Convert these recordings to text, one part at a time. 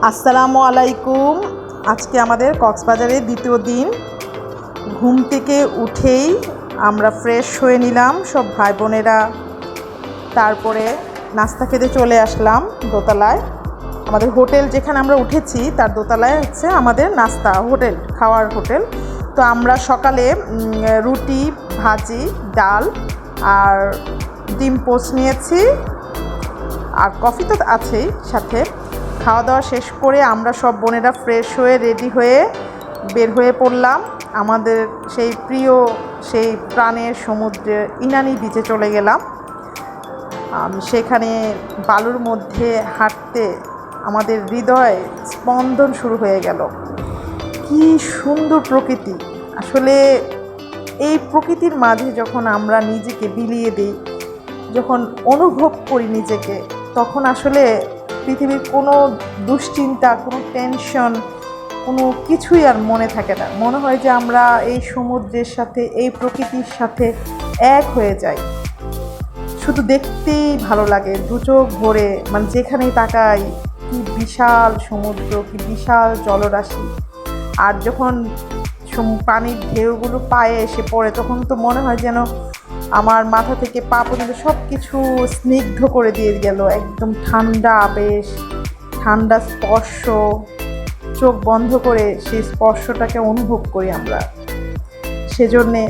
আসসালামু আলাইকুম। আজকে আমাদের কক্সবাজারের দ্বিতীয় দিন। ঘুম থেকে উঠেই আমরা ফ্রেশ হয়ে নিলাম সব ভাই বোনেরা। তারপরে নাস্তা খেতে চলে আসলাম দোতলায়। আমাদের হোটেল যেখানে আমরা উঠেছি তার দোতলায় হচ্ছে আমাদের নাস্তা হোটেল, খাওয়ার হোটেল। তো আমরা সকালে রুটি, ভাজি, ডাল আর ডিম পোচ নিয়েছি, আর কফি তো আছেই সাথে। খাওয়া দাওয়া শেষ করে আমরা সব বোনেরা ফ্রেশ হয়ে রেডি হয়ে বের হয়ে পড়লাম আমাদের সেই প্রিয়, সেই প্রাণের সমুদ্রের ইনানি বিচে চলে গেলাম। সেখানে বালুর মধ্যে হাঁটতে আমাদের হৃদয় স্পন্দন শুরু হয়ে গেল। কি সুন্দর প্রকৃতি! আসলে এই প্রকৃতির মাঝে যখন আমরা নিজেকে বিলিয়ে দিই, যখন অনুভব করি নিজেকে, তখন আসলে পৃথিবীর কোনো দুশ্চিন্তা, কোনো টেনশন, কোনো কিছুই আর মনে থাকে না। মনে হয় যে আমরা এই সমুদ্রের সাথে, এই প্রকৃতির সাথে এক হয়ে যাই। শুধু দেখতেই ভালো লাগে, দু চোখ ভরে, মানে যেখানেই তাকাই কি বিশাল সমুদ্র, কি বিশাল জলরাশি। আর যখন পানির ঢেউগুলো পায়ে এসে পড়ে তখন তো মনে হয় যেন আমার মাথা থেকে পা পর্যন্ত সব কিছু স্নিগ্ধ করে দিয়ে গেল। একদম ঠান্ডা আবেশ, ঠান্ডা স্পর্শ। চোখ বন্ধ করে সেই স্পর্শটাকে অনুভব করি আমরা। সেজন্যে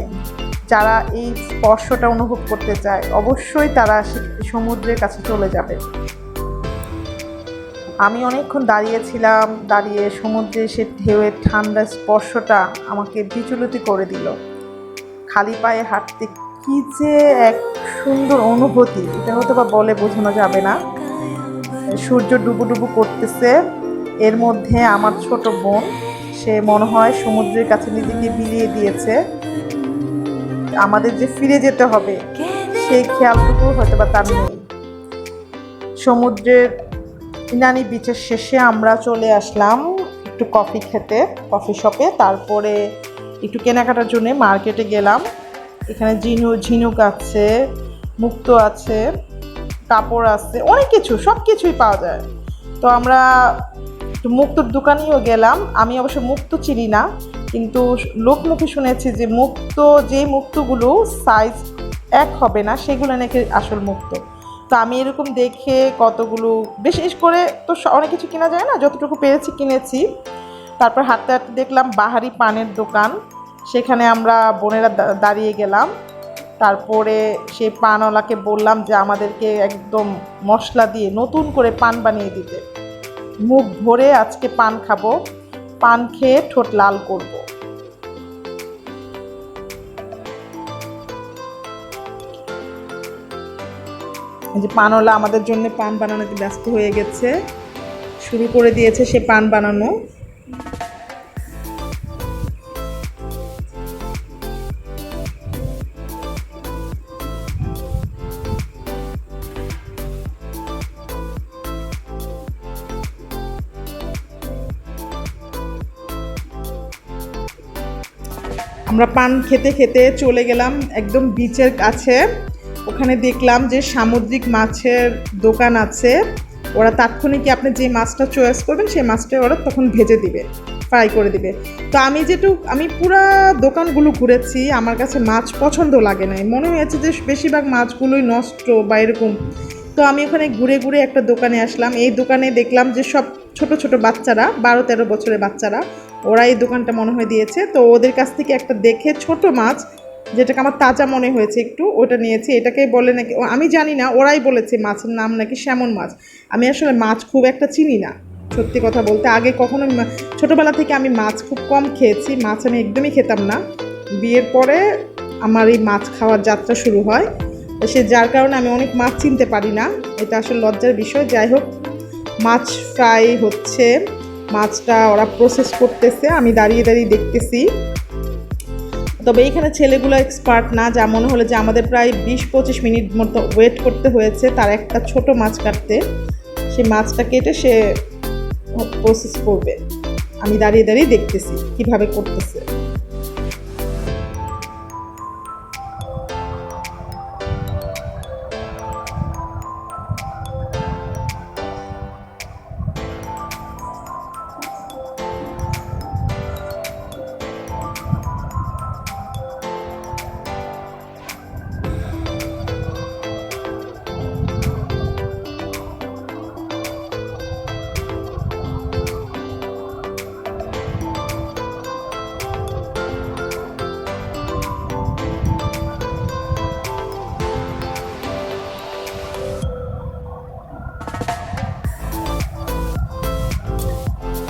যারা এই স্পর্শটা অনুভব করতে চায় অবশ্যই তারা সমুদ্রের কাছে চলে যাবে। আমি অনেকক্ষণ দাঁড়িয়েছিলাম, দাঁড়িয়ে সমুদ্রে সে ঢেউয়ের ঠান্ডা স্পর্শটা আমাকে বিচলিত করে দিল। খালি পায়ে হাঁটতে কী যে এক সুন্দর অনুভূতি, এটা হয়তো বা বলে বোঝানো যাবে না। সূর্য ডুবু করতেছে, এর মধ্যে আমার ছোট বোন, সে মনে হয় সমুদ্রের কাছে নিজেকে বিলিয়ে দিয়েছে। আমাদের যে ফিরে যেতে হবে সেই খেয়ালটুকু হয়তো বা তার নেই। সমুদ্রের ইনানি বিচের শেষে আমরা চলে আসলাম একটু কফি খেতে, কফি শপে। তারপরে একটু কেনাকাটার জন্য মার্কেটে গেলাম। এখানে ঝিনুক আছে, মুক্তো আছে, কাপড় আছে, অনেক কিছু, সব কিছুই পাওয়া যায়। তো আমরা একটু মুক্তোর দোকানেও গেলাম। আমি অবশ্য মুক্তো চিনি না, কিন্তু লোকমুখে শুনেছি যে যেই মুক্তোগুলো সাইজ এক হবে না সেগুলো নাকি আসল মুক্তো। তো আমি এরকম দেখে কতগুলো, বিশেষ করে তো অনেক কিছু কেনা যায় না, যতটুকু পেরেছি কিনেছি। তারপর হাঁটতে হাঁটতে দেখলাম বাহারি পানের দোকান, সেখানে আমরা বোনেরা দাঁড়িয়ে গেলাম। তারপরে সেই পানওয়ালাকে বললাম যে আমাদেরকে একদম মশলা দিয়ে নতুন করে পান বানিয়ে দিতে। মুখ ভরে আজকে পান খাবো, পান খেয়ে ঠোঁট লাল করব। যে পানওয়ালা আমাদের জন্য পান বানানোতে ব্যস্ত হয়ে গেছে, শুরু করে দিয়েছে সে পান বানানো। আমরা পান খেতে খেতে চলে গেলাম একদম বিচের কাছে। ওখানে দেখলাম যে সামুদ্রিক মাছের দোকান আছে। ওরা তাৎক্ষণিক আপনি যে মাছটা চয়েস করবেন সেই মাছটা ওরা তখন ভেজে দিবে, ফ্রাই করে দিবে। তো আমি পুরা দোকানগুলো ঘুরেছি, আমার কাছে মাছ পছন্দ লাগে নাই, মনে হয়েছে যে বেশিরভাগ মাছগুলোই নষ্ট বা এরকম। তো আমি ওখানে ঘুরে ঘুরে একটা দোকানে আসলাম। এই দোকানে দেখলাম যে সব ছোট ছোট বাচ্চারা, 12-13 বছরের বাচ্চারা, ওরা এই দোকানটা মনে হয় দিয়েছে। তো ওদের কাছ থেকে একটা দেখে ছোট মাছ, যেটাকে আমার তাজা মনে হয়েছে একটু, ওটা নিয়েছি। এটাকে বলে নাকি, আমি জানি না, ওরাই বলেছে মাছের নাম নাকি স্যামন মাছ। আমি আসলে মাছ খুব একটা চিনি না, সত্যি কথা বলতে। আগে কখনো, ছোটোবেলা থেকে আমি মাছ খুব কম খেয়েছি, মাছ আমি একদমই খেতাম না। বিয়ের পরে আমার এই মাছ খাওয়ার যাত্রা শুরু হয়, যার কারণে আমি অনেক মাছ চিনতে পারি না। এটা আসলে লজ্জার বিষয়। যাই হোক, মাছ ফ্রাই হচ্ছে, মাছটা ওরা প্রসেস করতেছে, আমি দাঁড়িয়ে দাঁড়িয়ে দেখতেছি। তবে এইখানে ছেলেগুলো এক্সপার্ট না, যা মনে হলো যে আমাদের প্রায় 20-25 মিনিট মতো ওয়েট করতে হয়েছে তার একটা ছোট মাছ কাটতে। সে মাছটা কেটে সে প্রসেস করবে, আমি দাঁড়িয়ে দাঁড়িয়ে দেখতেছি কিভাবে করতেছে।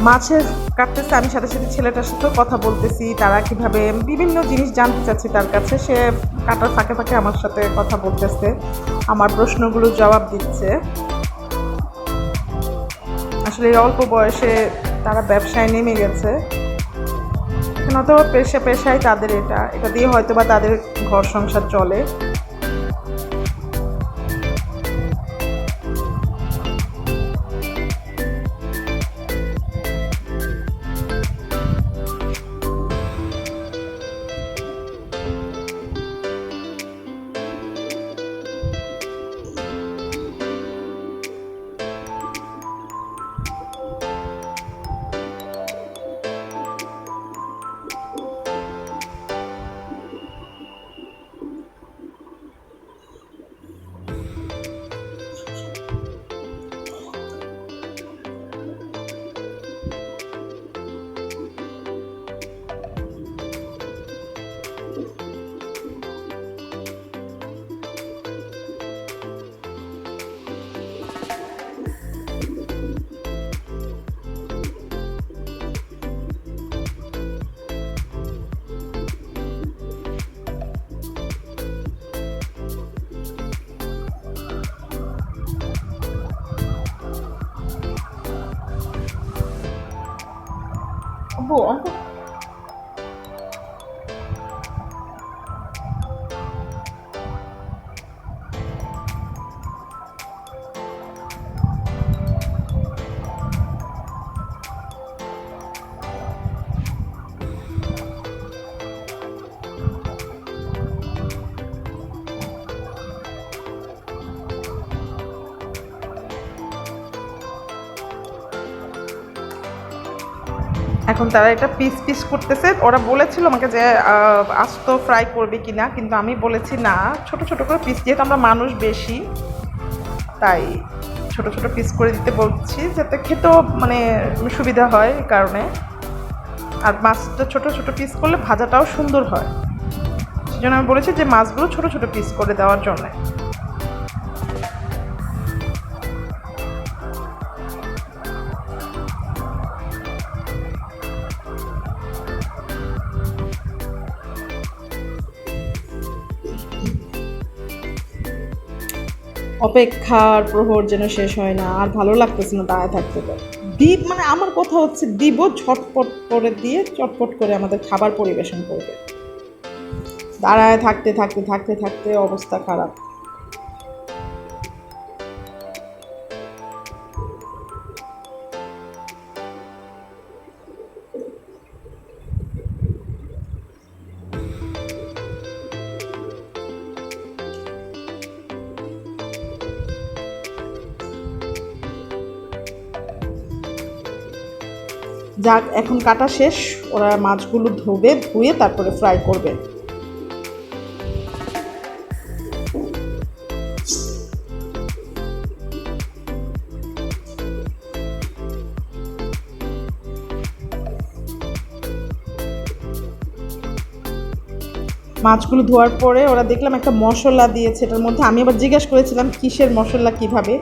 মাছের কাটতেছে, আমি সাথে সাথে ছেলেটার সাথেও কথা বলতেছি, তারা কিভাবে বিভিন্ন জিনিস জানতে চাচ্ছি তার কাছে। সে কাটার ফাঁকে ফাঁকে আমার সাথে কথা বলতেছে, আমার প্রশ্নগুলো জবাব দিচ্ছে। আসলে এই অল্প বয়সে তারা ব্যবসায় নেমে গেছে। এখন তো পেশায় তাদের এটা দিয়ে হয়তো বা তাদের ঘর সংসার চলে। আব্বু অঙ্ক এখন তারা এটা পিস পিস করতেছে। ওরা বলেছিল আমাকে যে আস্ত ফ্রাই করবে কিনা, কিন্তু আমি বলেছি না, ছোট ছোট করে পিস, যেহেতু আমরা মানুষ বেশি তাই ছোট ছোট পিস করে দিতে বলছি, যাতে খেতেও মানে সুবিধা হয় এই কারণে। আর মাছটা ছোট ছোট পিস করলে ভাজাটাও সুন্দর হয়, সেজন্য আমি বলেছি যে মাছগুলো ছোট ছোট পিস করে দেওয়ার জন্য। অপেক্ষার প্রহর যেন শেষ হয় না, আর ভালো লাগতেছে না দাঁড়ায় থাকতে। দ্বীপ মানে আমার কথা হচ্ছে দিব ঝটপট করে দিয়ে চটপট করে আমাদের খাবার পরিবেশন করবে। দাঁড়ায় থাকতে থাকতে থাকতে থাকতে অবস্থা খারাপ। যাক, এখন কাটা শেষ, ওরা মাছগুলো ধুয়ে তারপরে ফ্রাই করবে। মাছগুলো ধোয়ার পরে ওরা দেখলাম একটা মশলা দিয়েছে এটার মধ্যে। আমি আবার জিজ্ঞাসা করেছিলাম কিসের মশলা, কিভাবে।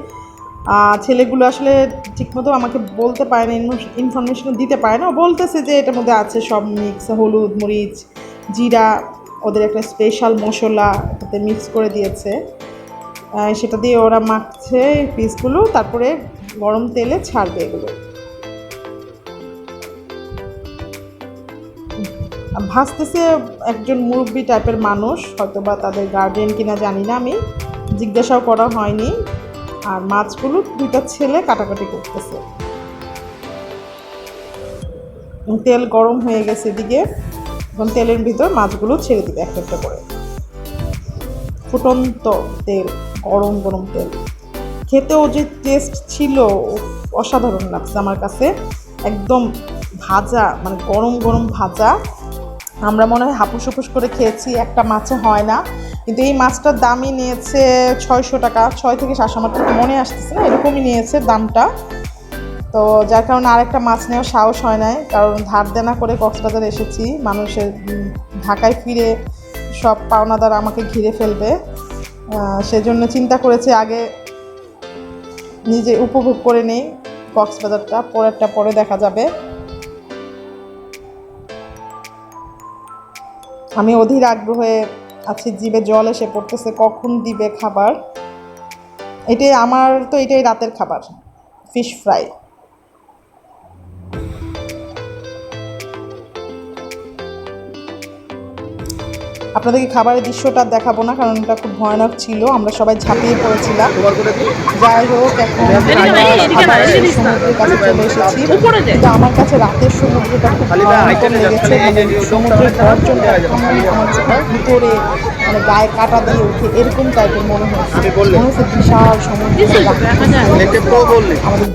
ছেলেগুলো আসলে ঠিকমতো আমাকে বলতে পারে না, ইনফরমেশন দিতে পারে না। বলতেছে যে এটার মধ্যে আছে সব মিক্স, হলুদ, মরিচ, জিরা, ওদের একটা স্পেশাল মশলা এটাতে মিক্স করে দিয়েছে। সেটা দিয়ে ওরা মাখছে পিসগুলো, তারপরে গরম তেলে ছাড়বে এগুলো। ভাজতেছে একজন মুরব্বি টাইপের মানুষ, হয়তো বা তাদের গার্ডিয়ান কিনা জানি না, আমি জিজ্ঞাসাও করা হয়নি। আর মাছগুলো দুইটা ছেলে কাটাকাটি করতেছে। তেল গরম হয়ে গেছে এদিকে, এখন তেলের ভিতর মাছগুলো ছেড়ে দিবে একটা একটা করে। ফুটন্ত তেল, গরম গরম তেল। খেতেও যে টেস্ট ছিল অসাধারণ লাগছে আমার কাছে। একদম ভাজা, মানে গরম গরম ভাজা। আমরা মনে হয় হাপুস হুপুস করে খেয়েছি, একটা মাছে হয় না। কিন্তু এই মাছটার দামই নিয়েছে 600 টাকা, 6 থেকে 700, আমার তো মনে আসতেছে না, এরকমই নিয়েছে দামটা। তো যার কারণে আরেকটা মাছ নেওয়ার সাহস হয় নাই, কারণ ধার দেনা করে কক্সবাজার এসেছি। মানুষের ঢাকায় ফিরে সব পাওনাদার আমাকে ঘিরে ফেলবে, সেজন্য চিন্তা করেছি আগে নিজে উপভোগ করে নেই কক্সবাজারটা, পরেরটা পরে দেখা যাবে। আমি অধীর আগ্রহে আছি, জিভে জল এসে পড়তেছে কখন দিবে খাবার। এটাই রাতের খাবার, ফিশ ফ্রাই। আপনাদেরকে খাবারের দৃশ্যটা দেখাবো না, কারণ এটা খুব ভয়ানক ছিল, আমরা সবাই ঝাঁপিয়ে পড়েছিলাম। যাই হোক, এখন আবার সমুদ্রের কাছে চলে এসেছি। কিন্তু আমার কাছে রাতের সমুদ্রটা খুব ভয়ঙ্কর লেগেছে, মানে সমুদ্রের গর্জনটা আমার ভিতরে মানে গায়ে কাটা দিয়ে উঠে এরকম টাইপের মনে হয়েছে, বিশাল সমুদ্র আমাদের